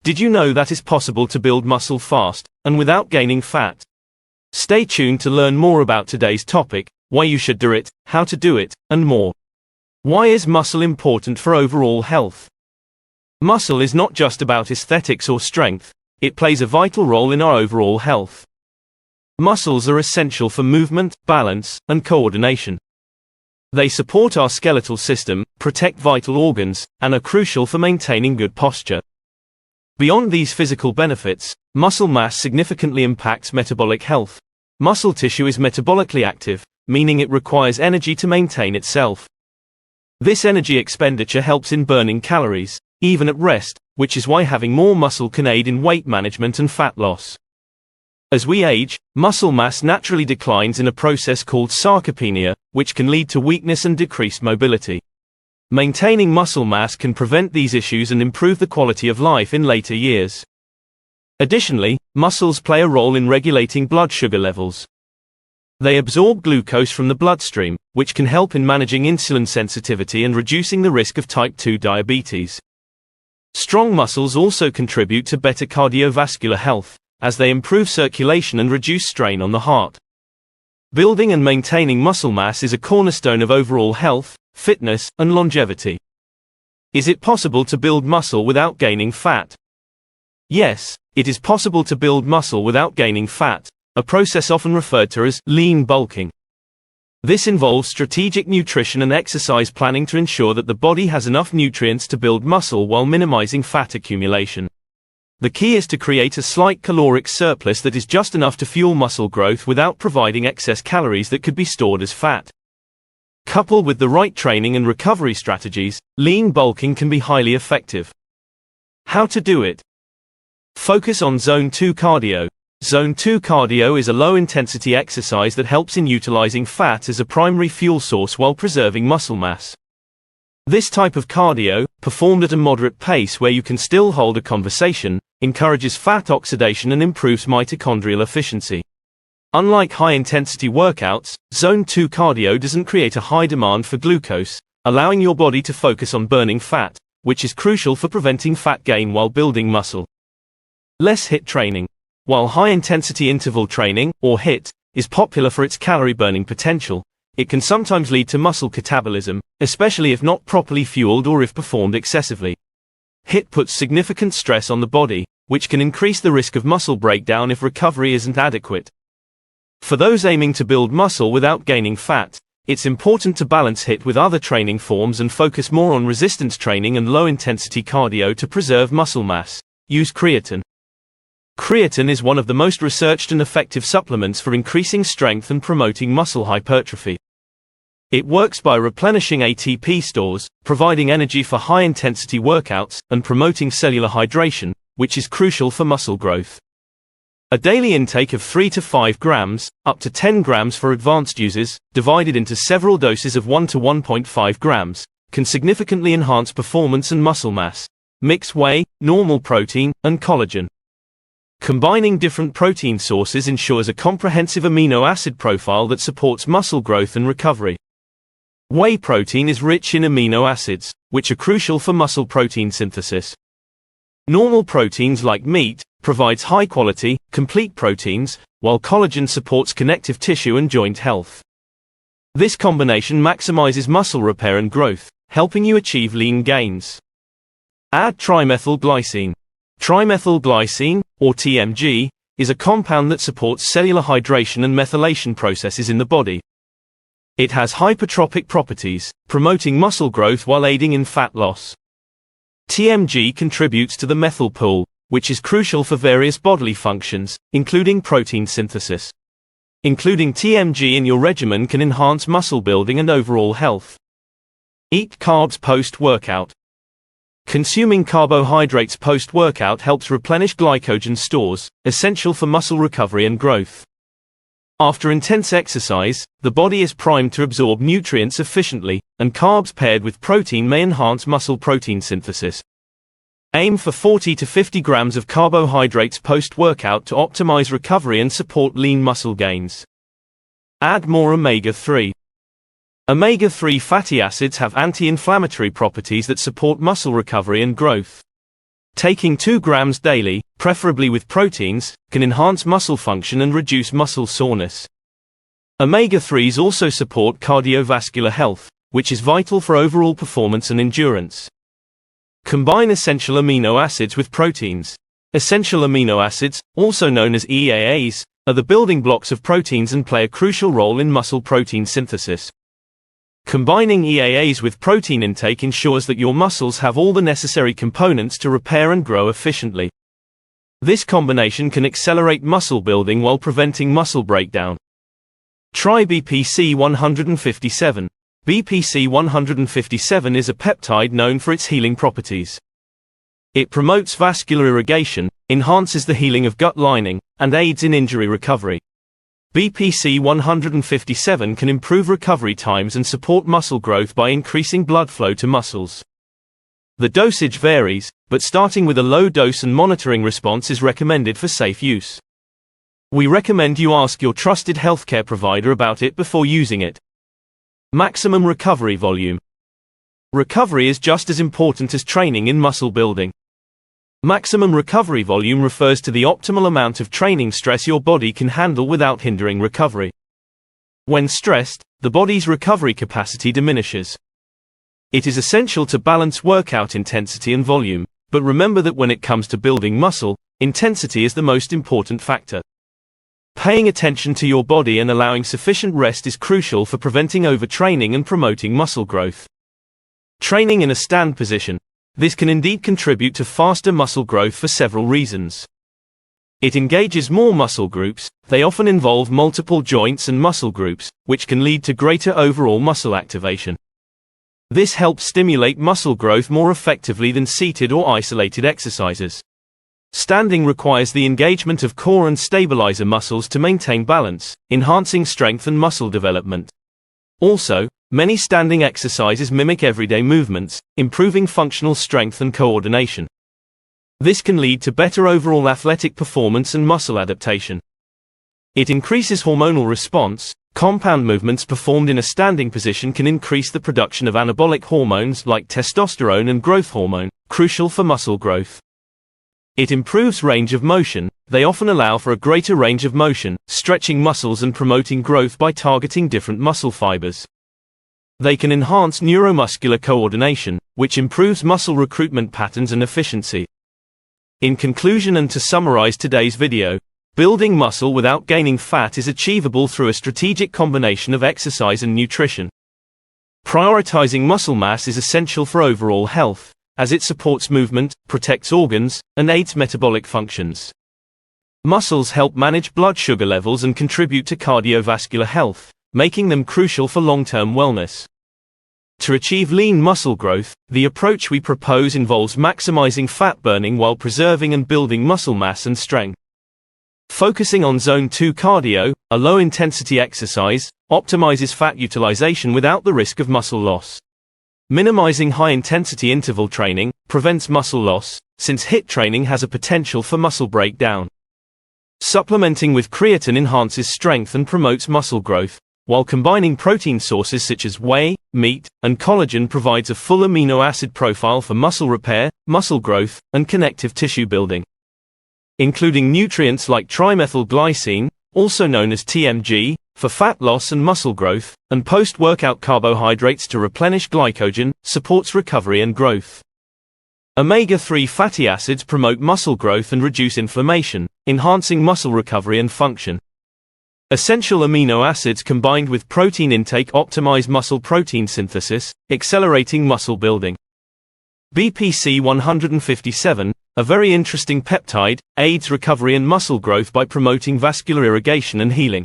Did you know that it's possible to build muscle fast and without gaining fat? Stay tuned to learn more about today's topic, why you should do it, how to do it, and more. Why is muscle important for overall health? Muscle is not just about aesthetics or strength, it plays a vital role in our overall health. Muscles are essential for movement, balance, and coordination. They support our skeletal system, protect vital organs, and are crucial for maintaining good posture. Beyond these physical benefits, muscle mass significantly impacts metabolic health. Muscle tissue is metabolically active, meaning it requires energy to maintain itself. This energy expenditure helps in burning calories, even at rest, which is why having more muscle can aid in weight management and fat loss. As we age, muscle mass naturally declines in a process called sarcopenia, which can lead to weakness and decreased mobility. Maintaining muscle mass can prevent these issues and improve the quality of life in later years. Additionally, muscles play a role in regulating blood sugar levels. They absorb glucose from the bloodstream, which can help in managing insulin sensitivity and reducing the risk of type 2 diabetes. Strong muscles also contribute to better cardiovascular health, as they improve circulation and reduce strain on the heart. Building and maintaining muscle mass is a cornerstone of overall health, fitness, and longevity. Is it possible to build muscle without gaining fat? Yes, it is possible to build muscle without gaining fat, a process often referred to as lean bulking. This involves strategic nutrition and exercise planning to ensure that the body has enough nutrients to build muscle while minimizing fat accumulation. The key is to create a slight caloric surplus that is just enough to fuel muscle growth without providing excess calories that could be stored as fat. Coupled with the right training and recovery strategies, lean bulking can be highly effective. How to do it? Focus on Zone 2 cardio. Zone 2 cardio is a low-intensity exercise that helps in utilizing fat as a primary fuel source while preserving muscle mass. This type of cardio, performed at a moderate pace where you can still hold a conversation, encourages fat oxidation and improves mitochondrial efficiency. Unlike high-intensity workouts, Zone 2 cardio doesn't create a high demand for glucose, allowing your body to focus on burning fat, which is crucial for preventing fat gain while building muscle. Less HIIT training. While high-intensity interval training, or HIIT, is popular for its calorie-burning potential, it can sometimes lead to muscle catabolism, especially if not properly fueled or if performed excessively. HIIT puts significant stress on the body, which can increase the risk of muscle breakdown if recovery isn't adequate. For those aiming to build muscle without gaining fat, it's important to balance HIIT with other training forms and focus more on resistance training and low-intensity cardio to preserve muscle mass. Use creatine. Creatine is one of the most researched and effective supplements for increasing strength and promoting muscle hypertrophy. It works by replenishing ATP stores, providing energy for high-intensity workouts, and promoting cellular hydration, which is crucial for muscle growth. A daily intake of 3 to 5 grams, up to 10 grams for advanced users, divided into several doses of 1 to 1.5 grams, can significantly enhance performance and muscle mass. Mix whey, normal protein, and collagen. Combining different protein sources ensures a comprehensive amino acid profile that supports muscle growth and recovery. Whey protein is rich in amino acids, which are crucial for muscle protein synthesis. Normal proteins like meat provides high-quality, complete proteins, while collagen supports connective tissue and joint health. This combination maximizes muscle repair and growth, helping you achieve lean gains. Add trimethylglycine. Trimethylglycine, or TMG, is a compound that supports cellular hydration and methylation processes in the body. It has hypertrophic properties, promoting muscle growth while aiding in fat loss. TMG contributes to the methyl pool, which is crucial for various bodily functions, including protein synthesis. Including TMG in your regimen can enhance muscle building and overall health. Eat carbs post-workout. Consuming carbohydrates post-workout helps replenish glycogen stores, essential for muscle recovery and growth. After intense exercise, the body is primed to absorb nutrients efficiently, and carbs paired with protein may enhance muscle protein synthesis. Aim for 40 to 50 grams of carbohydrates post-workout to optimize recovery and support lean muscle gains. Add more omega-3. Omega-3 fatty acids have anti-inflammatory properties that support muscle recovery and growth. Taking 2 grams daily, preferably with proteins, can enhance muscle function and reduce muscle soreness. Omega-3s also support cardiovascular health, which is vital for overall performance and endurance. Combine essential amino acids with proteins. Essential amino acids, also known as EAAs, are the building blocks of proteins and play a crucial role in muscle protein synthesis. Combining EAAs with protein intake ensures that your muscles have all the necessary components to repair and grow efficiently. This combination can accelerate muscle building while preventing muscle breakdown. Try BPC 157. BPC 157 is a peptide known for its healing properties. It promotes vascular irrigation, enhances the healing of gut lining, and aids in injury recovery. BPC 157 can improve recovery times and support muscle growth by increasing blood flow to muscles. The dosage varies, but starting with a low dose and monitoring response is recommended for safe use. We recommend you ask your trusted healthcare provider about it before using it. Maximum recovery volume. Recovery is just as important as training in muscle building. Maximum recovery volume refers to the optimal amount of training stress your body can handle without hindering recovery. When stressed, the body's recovery capacity diminishes. It is essential to balance workout intensity and volume, but remember that when it comes to building muscle, intensity is the most important factor. Paying attention to your body and allowing sufficient rest is crucial for preventing overtraining and promoting muscle growth. Training in a stand position. This can indeed contribute to faster muscle growth for several reasons. It engages more muscle groups, they often involve multiple joints and muscle groups, which can lead to greater overall muscle activation. This helps stimulate muscle growth more effectively than seated or isolated exercises. Standing requires the engagement of core and stabilizer muscles to maintain balance, enhancing strength and muscle development. Also, many standing exercises mimic everyday movements, improving functional strength and coordination. This can lead to better overall athletic performance and muscle adaptation. It increases hormonal response. Compound movements performed in a standing position can increase the production of anabolic hormones like testosterone and growth hormone, crucial for muscle growth. It improves range of motion. They often allow for a greater range of motion, stretching muscles and promoting growth by targeting different muscle fibers. They can enhance neuromuscular coordination, which improves muscle recruitment patterns and efficiency. In conclusion and to summarize today's video, building muscle without gaining fat is achievable through a strategic combination of exercise and nutrition. Prioritizing muscle mass is essential for overall health, as it supports movement, protects organs, and aids metabolic functions. Muscles help manage blood sugar levels and contribute to cardiovascular health, making them crucial for long-term wellness. To achieve lean muscle growth, the approach we propose involves maximizing fat burning while preserving and building muscle mass and strength. Focusing on Zone 2 cardio, a low-intensity exercise, optimizes fat utilization without the risk of muscle loss. Minimizing high-intensity interval training prevents muscle loss, since HIIT training has a potential for muscle breakdown. Supplementing with creatine enhances strength and promotes muscle growth, while combining protein sources such as whey, meat, and collagen provides a full amino acid profile for muscle repair, muscle growth, and connective tissue building. Including nutrients like trimethylglycine, also known as TMG, for fat loss and muscle growth, and post-workout carbohydrates to replenish glycogen, supports recovery and growth. Omega-3 fatty acids promote muscle growth and reduce inflammation, enhancing muscle recovery and function. Essential amino acids combined with protein intake optimize muscle protein synthesis, accelerating muscle building. BPC 157, a very interesting peptide, aids recovery and muscle growth by promoting vascular irrigation and healing.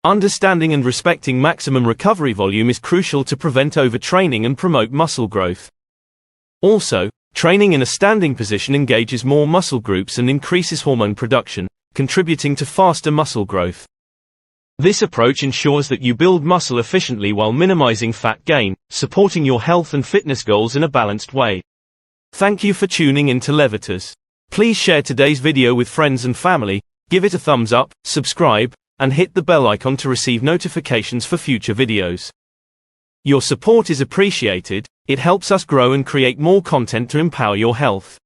Understanding and respecting maximum recovery volume is crucial to prevent overtraining and promote muscle growth. Also, training in a standing position engages more muscle groups and increases hormone production, contributing to faster muscle growth. This approach ensures that you build muscle efficiently while minimizing fat gain, supporting your health and fitness goals in a balanced way. Thank you for tuning in to Levitas. Please share today's video with friends and family, give it a thumbs up, subscribe, and hit the bell icon to receive notifications for future videos. Your support is appreciated. It helps us grow and create more content to empower your health.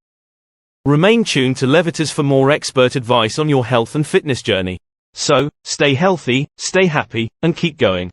Remain tuned to Levitas for more expert advice on your health and fitness journey. So, stay healthy, stay happy, and keep going.